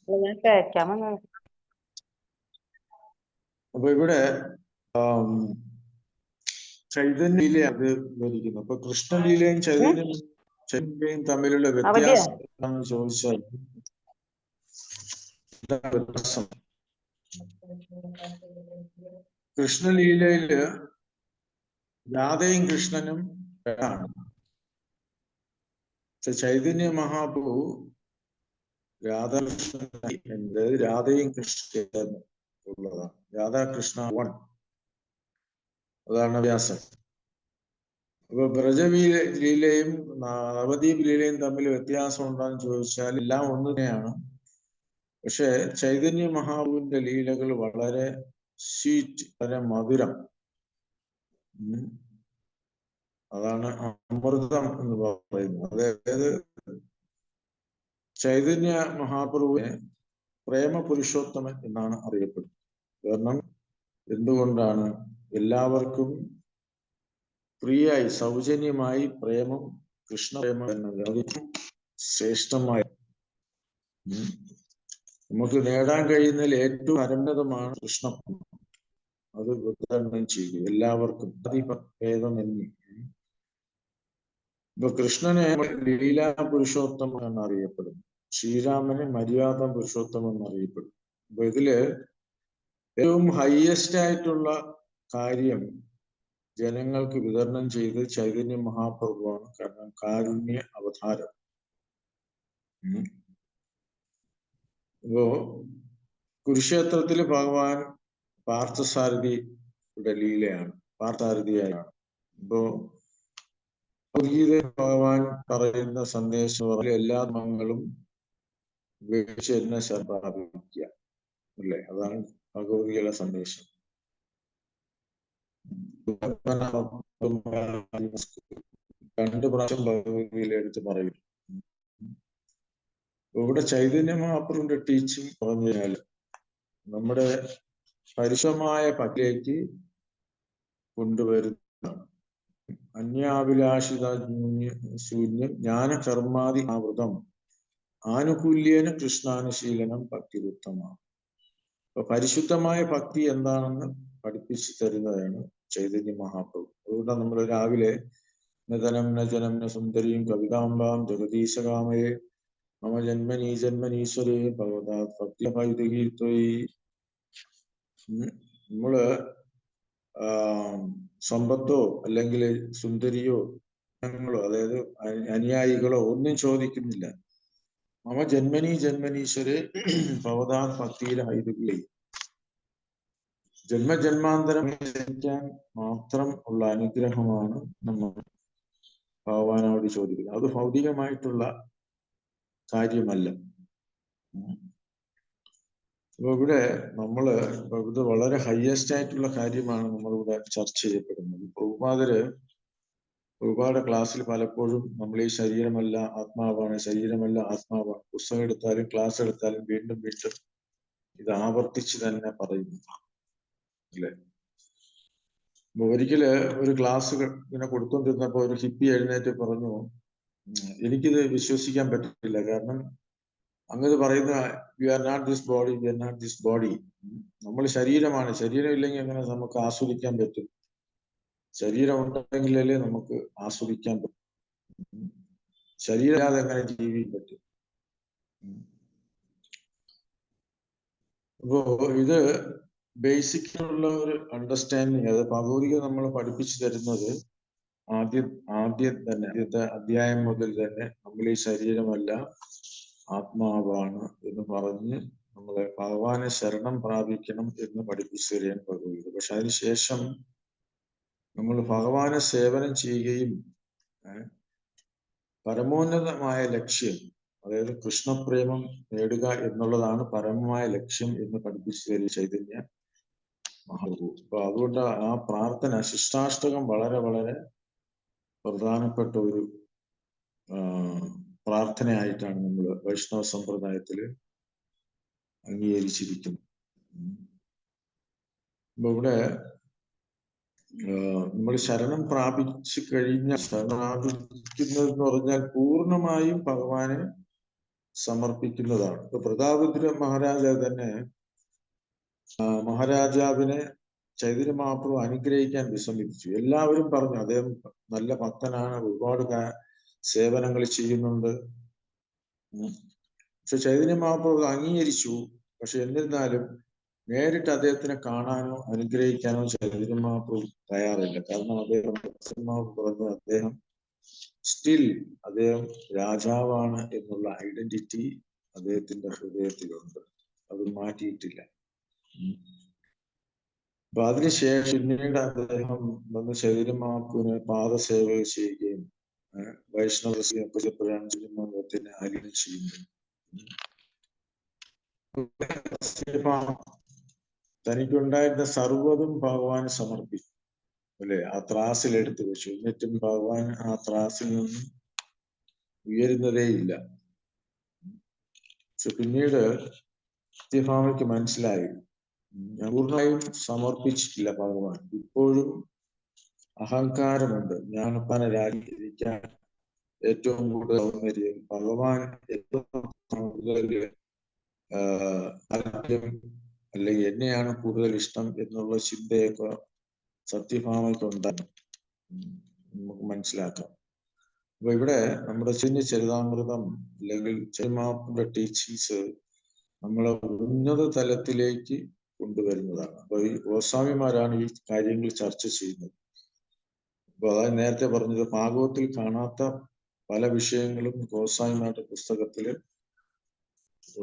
അപ്പൊ ഇവിടെ ചൈതന്യലീല അത് വിവരിക്കുന്നു. അപ്പൊ കൃഷ്ണലീലയും ചൈതന്യലീലയും തമ്മിലുള്ള വ്യത്യാസം എന്താണെന്ന് ചോദിച്ചാൽ കൃഷ്ണലീലയില് രാധയും കൃഷ്ണനും ആണ്. ചൈതന്യ മഹാപ്രഭു രാധാകൃഷ്ണ എന്നത് രാധയും കൃഷ്ണൻ ഉള്ളതാണ്. രാധാകൃഷ്ണ 1 അതാണ് വ്യാസം. അപ്പൊ ബ്രജലീലയും നവദ്വീപ് ലീലയും തമ്മിൽ വ്യത്യാസം ഉണ്ടെന്ന് ചോദിച്ചാൽ എല്ലാം ഒന്ന് തന്നെയാണ്. പക്ഷെ ചൈതന്യ മഹാപ്രഭുവിന്റെ ലീലകൾ വളരെ സ്വീറ്റ്, വളരെ മധുരം. അതാണ് അമൃതം എന്ന് പറയുന്നത്. അതായത് ചൈതന്യ മഹാപ്രഭുവിനെ പ്രേമ പുരുഷോത്തമൻ എന്നാണ് അറിയപ്പെടുന്നത്. കാരണം എന്തുകൊണ്ടാണ്? എല്ലാവർക്കും ഫ്രീയായി സൗജന്യമായി പ്രേമം, കൃഷ്ണപ്രേമം എന്നത് അത് ശ്രേഷ്ഠമായ നമുക്ക് നേടാൻ കഴിയുന്നതിൽ ഏറ്റവും പരമതമാണ് കൃഷ്ണപ്രേമം. അത് വിതരണം ചെയ്തു എല്ലാവർക്കും ഭേദമെന്നി. ഇപ്പൊ കൃഷ്ണനെ ലീലാ പുരുഷോത്തമൻ എന്നറിയപ്പെടുന്നു, ശ്രീരാമനെ മര്യാദ പുരുഷോത്തമൻ എന്നറിയപ്പെടുന്നു. അപ്പൊ ഇതില് ഏറ്റവും ഹയസ്റ്റ് ആയിട്ടുള്ള കാര്യം ജനങ്ങൾക്ക് വിതരണം ചെയ്ത് ചൈതന്യ മഹാപ്രഭുവാണ്. കാരണം കാരുണ്യ അവതാരം. ഇപ്പോ കുരുക്ഷേത്രത്തില് ഭഗവാൻ പാർത്ഥസാരഥിയുടെ ലീലയാണ്. പാർത്ഥസാരഥിയായാണ്. ഇപ്പോ ഭഗവത്ഗീതയിൽ ഭഗവാൻ പറയുന്ന സന്ദേശം എല്ലാ ധർമ്മങ്ങളും ഉപേക്ഷിച്ച് എന്നെ പ്രാപിക്കുക അല്ലേ? അതാണ് ഭഗവത്ഗീതയിലെ സന്ദേശം. രണ്ടു പ്രാവശ്യം ഭഗവത്ഗീത എടുത്ത് പറയും. ഇവിടെ ചൈതന്യ മഹാപ്രഭുവിന്റെ ടീച്ചിങ് പറഞ്ഞു കഴിഞ്ഞാൽ നമ്മുടെ പരിശുദ്ധമായ ഭക്തിയിലേക്ക് കൊണ്ടുവരുന്നതാണ്. അന്യാഭിലാഷിത ശൂന്യം ജ്ഞാനകർമാതി ആവൃതം ആനുകൂല്യേന കൃഷ്ണാനുശീലനം ഭക്തിരുത്തമാണ്. അപ്പൊ പരിശുദ്ധമായ ഭക്തി എന്താണെന്ന് പഠിപ്പിച്ചു തരുന്നതാണ് ചൈതന്യ മഹാപ്രഭു. അതുകൊണ്ട് നമ്മൾ രാവിലെ നജനം നജനം ന സുന്ദരിയും കവിതാംബാം ജഗദീശകാമയെ മമ ജന്മനീ ജന്മനീശ്വരേ ഭഗവതാ ഭക്തി ഭൈതകീത്വയി. നമ്മള് സമ്പത്തോ അല്ലെങ്കിൽ സുന്ദരിയോ അതായത് അനുയായികളോ ഒന്നും ചോദിക്കുന്നില്ല. മമ ജന്മനീ ജന്മനീശ്വരെ ഭവതാ ഭക്തിയിലെ ഹൈതുകയായി ജന്മജന്മാന്തരം ജനിക്കാൻ മാത്രം ഉള്ള അനുഗ്രഹമാണ് നമ്മൾ ഭഗവാനോട് ചോദിക്കുന്നത്. അത് ഭൗതികമായിട്ടുള്ള കാര്യമല്ല. അപ്പൊ ഇവിടെ ഇത് വളരെ ഹയസ്റ്റ് ആയിട്ടുള്ള കാര്യമാണ് നമ്മളിവിടെ ചർച്ച ചെയ്യപ്പെടുന്നത്. ഒരുപാട് ക്ലാസ്സിൽ പലപ്പോഴും നമ്മൾ ഈ ശരീരമല്ല ആത്മാവാണ്, ശരീരമല്ല ആത്മാവാണ്, പുസ്തകം എടുത്താലും ക്ലാസ് എടുത്താലും വീണ്ടും വീണ്ടും ഇത് ആവർത്തിച്ച് തന്നെ പറയുന്നു അല്ലെ? ഒരിക്കല് ഒരു ക്ലാസ് ഇങ്ങനെ കൊടുത്തോണ്ടിരുന്നപ്പോ ഒരു ഹിപ്പി എഴുന്നേറ്റ് പറഞ്ഞു, എനിക്കിത് വിശ്വസിക്കാൻ പറ്റില്ല. കാരണം അങ്ങത് പറയുന്ന you are not this body, you are not this body. നമ്മൾ ശരീരമാണ്, ശരീരം ഇല്ലെങ്കിൽ എങ്ങനെ നമുക്ക് ആസ്വദിക്കാൻ പറ്റും? ശരീരം ഉണ്ടെങ്കിലല്ലേ നമുക്ക് ആസ്വദിക്കാൻ പറ്റും. ശരീരമില്ലാതെ എങ്ങനെ ജീവിക്കാൻ പറ്റും? അപ്പോ ഇത് ബേസിക്കുള്ള ഒരു അണ്ടർസ്റ്റാൻഡിങ്, അത് ഭഗവത്ഗീത നമ്മൾ പഠിപ്പിച്ചു തരുന്നത് ആദ്യത്തെ അധ്യായം മുതൽ തന്നെ നമ്മൾ ഈ ശരീരമല്ല ആത്മാവാണ് എന്ന് പറഞ്ഞ് നമ്മളെ ഭഗവാനെ ശരണം പ്രാപിക്കണം എന്ന് പഠിപ്പിച്ചു തരികയാണ് ഭഗവത്ഗീത. പക്ഷെ അതിനുശേഷം നമ്മൾ ഭഗവാനെ സേവനം ചെയ്യുകയും പരമോന്നതമായ ലക്ഷ്യം, അതായത് കൃഷ്ണപ്രേമം നേടുക എന്നുള്ളതാണ് പരമമായ ലക്ഷ്യം എന്ന് പഠിപ്പിച്ചു തരും ചൈതന്യ മഹാപ്രഭു. അപ്പൊ അതുകൊണ്ട് ആ പ്രാർത്ഥന ശിഷ്ടാഷ്ടകം വളരെ വളരെ പ്രധാനപ്പെട്ട ഒരു പ്രാർത്ഥനയായിട്ടാണ് നമ്മൾ വൈഷ്ണവ സമ്പ്രദായത്തിൽ അംഗീകരിച്ചിരിക്കുന്നത്. അപ്പൊ ഇവിടെ നമ്മൾ ശരണം പ്രാപിച്ചു കഴിഞ്ഞാൽ, പ്രാപിക്കുന്നത് എന്ന് പറഞ്ഞാൽ പൂർണ്ണമായും ഭഗവാനെ സമർപ്പിക്കുന്നതാണ്. ഇപ്പൊ പ്രതാപരുദ്ര മഹാരാജാവ് തന്നെ മഹാരാജാവിനെ ചൈതന്യ മഹാപ്രഭു അനുഗ്രഹിക്കാൻ വിസമ്മതിച്ചു. എല്ലാവരും പറഞ്ഞു അദ്ദേഹം നല്ല ഭക്തനാണ്, ഒരുപാട് സേവനങ്ങൾ ചെയ്യുന്നുണ്ട്. പക്ഷെ ചൈതന്യ മഹാപ്രഭു അംഗീകരിച്ചു. പക്ഷെ എന്നിരുന്നാലും നേരിട്ട് അദ്ദേഹത്തിനെ കാണാനോ അനുഗ്രഹിക്കാനോ ചൈതന്യ മഹാപ്രഭു തയ്യാറില്ല. കാരണം അദ്ദേഹം പറഞ്ഞു അദ്ദേഹം സ്റ്റിൽ അദ്ദേഹം രാജാവാണ് എന്നുള്ള ഐഡന്റിറ്റി അദ്ദേഹത്തിന്റെ ഹൃദയത്തിലുണ്ട്, അത് മാറ്റിയിട്ടില്ല. അപ്പൊ അതിനുശേഷം പിന്നീട് അദ്ദേഹം വന്ന് ചൈതന്യ മഹാപ്രഭുവിനെ പാദസേവ ചെയ്യുകയും വൈഷ്ണവത്തിന് ആലിംഗനം ചെയ്യുന്നു. തനിക്കുണ്ടായിരുന്ന സർവ്വതും ഭഗവാന് സമർപ്പിച്ചു അല്ലെ? ആ ത്രാസിൽ എടുത്തു വെച്ചു. എന്നിട്ടും ഭഗവാൻ ആ ത്രാസിൽ നിന്നും ഉയരുന്നതേ ഇല്ല. പക്ഷെ പിന്നീട് സത്യഭാമയ്ക്ക് മനസ്സിലായി, പൂർണ്ണമായും സമർപ്പിച്ചിട്ടില്ല ഭഗവാൻ. ഇപ്പോഴും അഹങ്കാരമുണ്ട്. ഞാനപ്പാന രാജിക്കാൻ ഏറ്റവും കൂടുതൽ സൗന്ദര്യം, ഭഗവാൻ ഏറ്റവും കൂടുതൽ താല്പര്യം അല്ലെങ്കിൽ എന്നെയാണ് കൂടുതൽ ഇഷ്ടം എന്നുള്ള ചിന്തയൊക്കെ സത്യഭാമയ്ക്കുണ്ടാകും, നമുക്ക് മനസ്സിലാക്കാം. അപ്പൊ ഇവിടെ നമ്മുടെ ചരിതാമൃതം അല്ലെങ്കിൽ ചൈമാപ്പിന്റെ ടീച്ചിങ്സ് നമ്മളെ ഉന്നത തലത്തിലേക്ക് കൊണ്ടുവരുന്നതാണ്. അപ്പൊ ഈ ഗോസ്വാമിമാരാണ് ഈ കാര്യങ്ങൾ ചർച്ച ചെയ്യുന്നത്. അപ്പൊ അതായത് നേരത്തെ പറഞ്ഞത് ഭാഗവത്തിൽ കാണാത്ത പല വിഷയങ്ങളും ഗോസ്വാമിമാരുടെ പുസ്തകത്തില്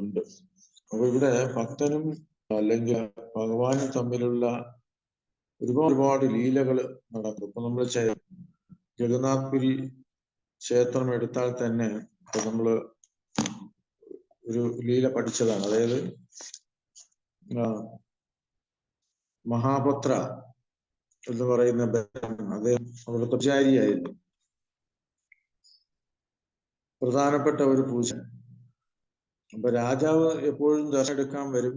ഉണ്ട്. അപ്പൊ ഇവിടെ ഭക്തനും അല്ലെങ്കിൽ ഭഗവാനും തമ്മിലുള്ള ഒരുപാട് ലീലകൾ നടക്കും. ഇപ്പൊ നമ്മൾ ജഗന്നാഥ് പുരി ക്ഷേത്രം എടുത്താൽ തന്നെ ഇപ്പൊ നമ്മള് ഒരു ലീല പഠിച്ചതാണ്. അതായത് മഹാപത്ര എന്ന് പറയുന്ന അദ്ദേഹം അവിടുത്തെ പൂജാരിയായിരുന്നു. പ്രധാനപ്പെട്ട ഒരു പൂജ. അപ്പൊ രാജാവ് എപ്പോഴും ദർശനം എടുക്കാൻ വരും.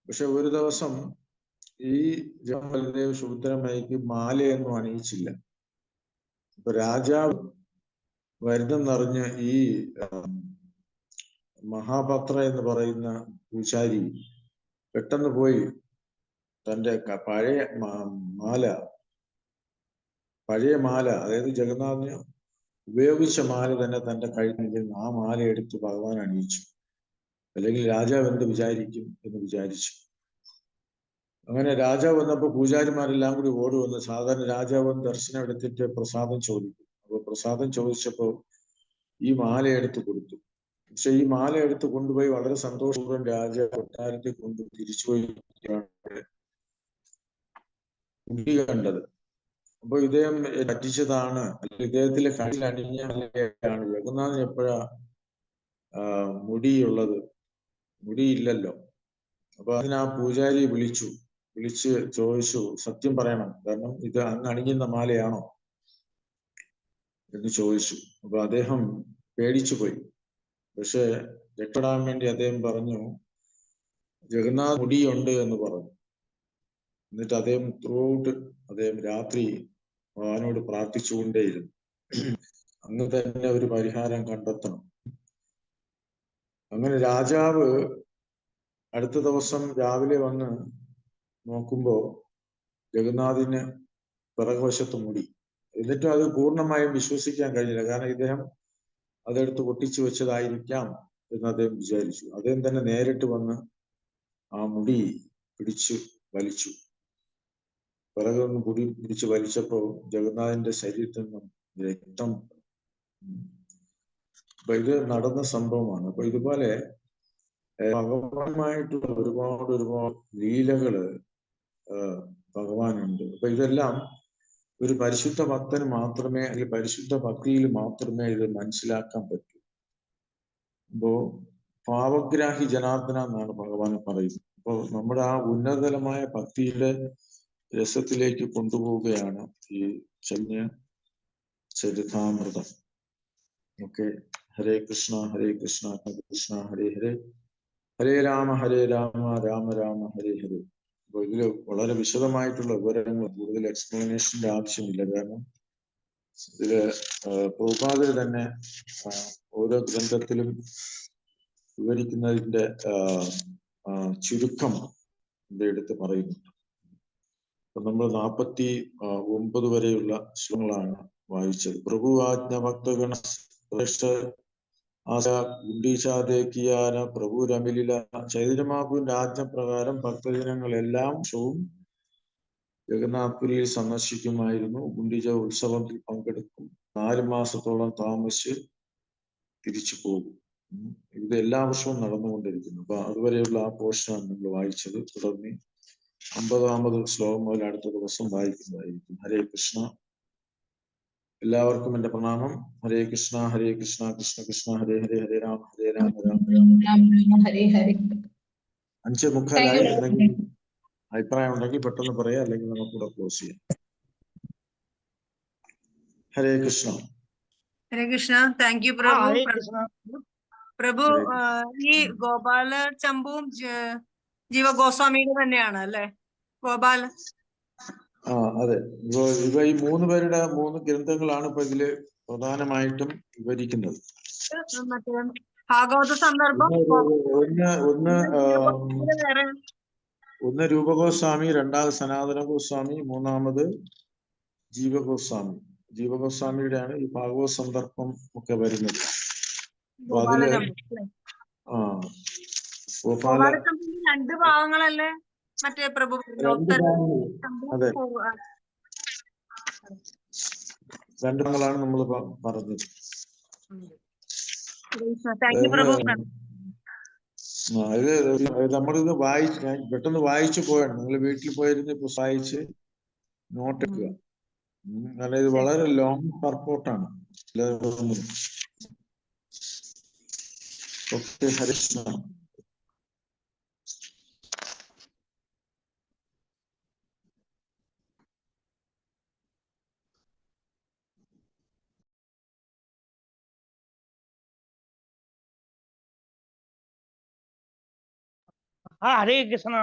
പക്ഷെ ഒരു ദിവസം ഈ ജഗന്നാഥ ശുദ്ധരമ്മയ്ക്ക് മാലയൊന്നും അണിയിച്ചില്ല. അപ്പൊ രാജാവ് വരുന്നെന്നറിഞ്ഞ് ഈ മഹാപത്ര എന്ന് പറയുന്ന പൂജാരി പെട്ടെന്ന് പോയി തന്റെ പഴയ മാല, അതായത് ജഗന്നാഥന് ഉപയോഗിച്ച മാല തന്നെ തന്റെ കഴുത്തിൽ ആ മാല എടുത്ത് ഭഗവാൻ അണിയിച്ചു. അല്ലെങ്കിൽ രാജാവ് എന്ത് വിചാരിക്കും എന്ന് വിചാരിച്ചു. അങ്ങനെ രാജാവ് വന്നപ്പോ പൂജാരിമാരെല്ലാം കൂടി ഓടി വന്ന്, സാധാരണ രാജാവ് ദർശനം എടുത്തിട്ട് പ്രസാദം ചോദിക്കും. അപ്പൊ പ്രസാദം ചോദിച്ചപ്പോ ഈ മാല എടുത്ത് കൊടുത്തു. പക്ഷെ ഈ മാല എടുത്ത് കൊണ്ടുപോയി വളരെ സന്തോഷപൂർവ്വം രാജാവ് കൊട്ടാരത്തിൽ കൊണ്ട് തിരിച്ചുപോയി മുടി കണ്ടത്. അപ്പൊ ഇദ്ദേഹം പറ്റിച്ചതാണ്, അല്ലെങ്കിൽ ഇദ്ദേഹത്തിലെ കണ്ണിൽ അണിഞ്ഞ മാലയാണ്. ജഗന്നാഥന് എപ്പോഴാ മുടിയുള്ളത്? മുടിയില്ലല്ലോ. അപ്പൊ അതിന് ആ പൂജാരി വിളിച്ച് ചോദിച്ചു, സത്യം പറയണം, കാരണം ഇത് അങ്ങ് അണിഞ്ഞുന്ന മാലയാണോ എന്ന് ചോദിച്ചു. അപ്പൊ അദ്ദേഹം പേടിച്ചു പോയി. പക്ഷെ രക്ഷപ്പെടാൻ വേണ്ടി അദ്ദേഹം പറഞ്ഞു, ജഗന്നാഥ് മുടിയുണ്ട് എന്ന് പറഞ്ഞു. എന്നിട്ട് അദ്ദേഹം അദ്ദേഹം രാത്രി ഭഗവാനോട് പ്രാർത്ഥിച്ചുകൊണ്ടേയിരുന്നു, അന്ന് തന്നെ ഒരു പരിഹാരം കണ്ടെത്തണം. അങ്ങനെ രാജാവ് അടുത്ത ദിവസം രാവിലെ വന്ന് നോക്കുമ്പോ ജഗന്നാഥിന് പിറകുവശത്ത് മുടി. എന്നിട്ടും അത് പൂർണ്ണമായും വിശ്വസിക്കാൻ കഴിഞ്ഞില്ല. കാരണം ഇദ്ദേഹം അതെടുത്ത് പൊട്ടിച്ചു വെച്ചതായിരിക്കാം എന്ന് അദ്ദേഹം വിചാരിച്ചു. അദ്ദേഹം തന്നെ നേരിട്ട് വന്ന് ആ മുടി പിടിച്ചു വലിച്ചു. പിറകൊന്ന് പിടിച്ച് വലിച്ചപ്പോ ജഗന്നാഥന്റെ ശരീരത്തിൽ നിന്നും രക്തം. അപ്പൊ ഇത് നടന്ന സംഭവമാണ്. അപ്പൊ ഇതുപോലെ ഭഗവാനുമായിട്ടുള്ള ഒരുപാട് ലീലകള് ഭഗവാനുണ്ട്. അപ്പൊ ഇതെല്ലാം ഒരു പരിശുദ്ധ ഭക്തന് മാത്രമേ, അല്ലെങ്കിൽ പരിശുദ്ധ ഭക്തിയിൽ മാത്രമേ ഇത് മനസ്സിലാക്കാൻ പറ്റൂ. അപ്പോ പാവഗ്രാഹി ജനാർദ്ദന എന്നാണ് ഭഗവാൻ പറയുന്നത്. അപ്പോൾ നമ്മുടെ ആ ഉന്നതതലമായ ഭക്തിയുടെ രസത്തിലേക്ക് കൊണ്ടുപോവുകയാണ് ഈ ചൈതന്യ ചരിതാമൃതം. ഓക്കെ. ഹരേ കൃഷ്ണ കൃഷ്ണ ഹരേ ഹരേ, ഹരേ രാമ രാമ രാമ ഹരേ ഹരേ. അപ്പൊ ഇതില് വളരെ വിശദമായിട്ടുള്ള വിവരങ്ങൾ, കൂടുതൽ എക്സ്പ്ലനേഷന്റെ ആവശ്യമില്ല. കാരണം ഇതില് പ്രഭുപാദർ തന്നെ ഓരോ ഗ്രന്ഥത്തിലും വിവരിക്കുന്നതിന്റെ ചുരുക്കം എടുത്ത് പറയുന്നുണ്ട്. അപ്പൊ നമ്മൾ 49 വരെയുള്ള ശ്ലോകങ്ങളാണ് വായിച്ചത്. പ്രഭു ആജ്ഞ ഭക്തഗണ ഗുണ്ടീശാദേക്കിയാന പ്രഭു രമിലില. ചൈതന്യമാപുവിന്റെ ആജ്ഞ പ്രകാരം ഭക്തജനങ്ങൾ എല്ലാം വർഷവും ജഗന്നാഥ്പുരിയിൽ സന്ദർശിക്കുമായിരുന്നു. ഗുണ്ടീച ഉത്സവത്തിൽ പങ്കെടുക്കും. 4 മാസത്തോളം താമസിച്ച് തിരിച്ചു പോകും. ഇത് എല്ലാ വർഷവും നടന്നുകൊണ്ടിരിക്കുന്നു. അപ്പൊ അതുവരെയുള്ള ആ പോർഷനാണ് നമ്മൾ വായിച്ചത്. തുടർന്ന് 50ാമത് ശ്ലോകം മുതൽ അടുത്ത ദിവസം വായിക്കുന്നതായിരിക്കും. ഹരേ കൃഷ്ണ. എല്ലാവർക്കും എന്റെ പ്രണാമം. ഹരേ കൃഷ്ണ കൃഷ്ണ കൃഷ്ണ ഹരേ ഹരേ, ഹരേ രാമ രാമ രാമ ഹരേ ഹരേ. 5:45 എന്തെങ്കിലും അഭിപ്രായം ഉണ്ടെങ്കിൽ പെട്ടെന്ന് പറയാം, അല്ലെങ്കിൽ നമുക്കിവിടെ ക്ലോസ് ചെയ്യാം. ഹരേ കൃഷ്ണ. ഹരേ കൃഷ്ണ. താങ്ക് യു പ്രഭു. പ്രഭു, ഈ ഗോപാല ചമ്പുവും ജീവ ഗോസ്വാമിയുടെ തന്നെയാണ് അല്ലെ? ഗോപാല. അതെ. ഇവ ഈ 3 പേരുടെ 3 ഗ്രന്ഥങ്ങളാണ് ഇപ്പൊ ഇതില് പ്രധാനമായിട്ടും വിവരിക്കുന്നത്. ഭാഗവത സന്ദർഭം ഒന്ന് രൂപഗോസ്വാമി, 2ാമത് സനാതന ഗോസ്വാമി, 3ാമത് ജീവഗോസ്വാമി. ജീവഗോസ്വാമിയുടെയാണ് ഈ ഭാഗവത സന്ദർഭം ഒക്കെ വരുന്നത്. അതില് രണ്ട് ഭാഗങ്ങളല്ലേ മറ്റേ പ്രഭു? അതെ, 2 ഭാഗങ്ങളാണ് നമ്മൾ പറഞ്ഞത്. ഇത് നമ്മളിത് വായിച്ച് ഞാൻ പെട്ടെന്ന് വായിച്ചു പോയാണ്. നിങ്ങൾ വീട്ടിൽ പോയിരുന്ന് ഇപ്പൊ വായിച്ച് നോട്ട് എടുക്കുക. കാരണം ഇത് വളരെ ലോങ് പർപ്പോർട്ടാണ്. ഓക്കെ, ഹരികൃഷ്ണ. Hare Krishna.